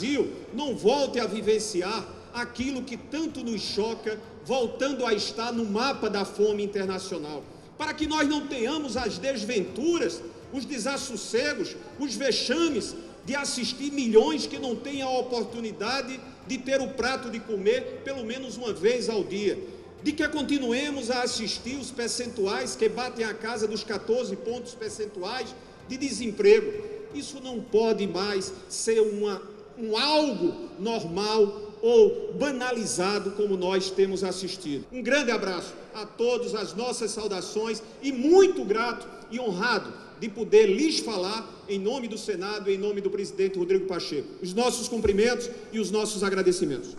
Brasil não volte a vivenciar aquilo que tanto nos choca, voltando a estar no mapa da fome internacional, para que nós não tenhamos as desventuras, os desassossegos, os vexames de assistir milhões que não têm a oportunidade de ter o prato de comer pelo menos uma vez ao dia, de que continuemos a assistir os percentuais que batem a casa dos 14 pontos percentuais de desemprego. Isso não pode mais ser algo normal ou banalizado como nós temos assistido. Um grande abraço a todos, as nossas saudações e muito grato e honrado de poder lhes falar em nome do Senado e em nome do presidente Rodrigo Pacheco. Os nossos cumprimentos e os nossos agradecimentos.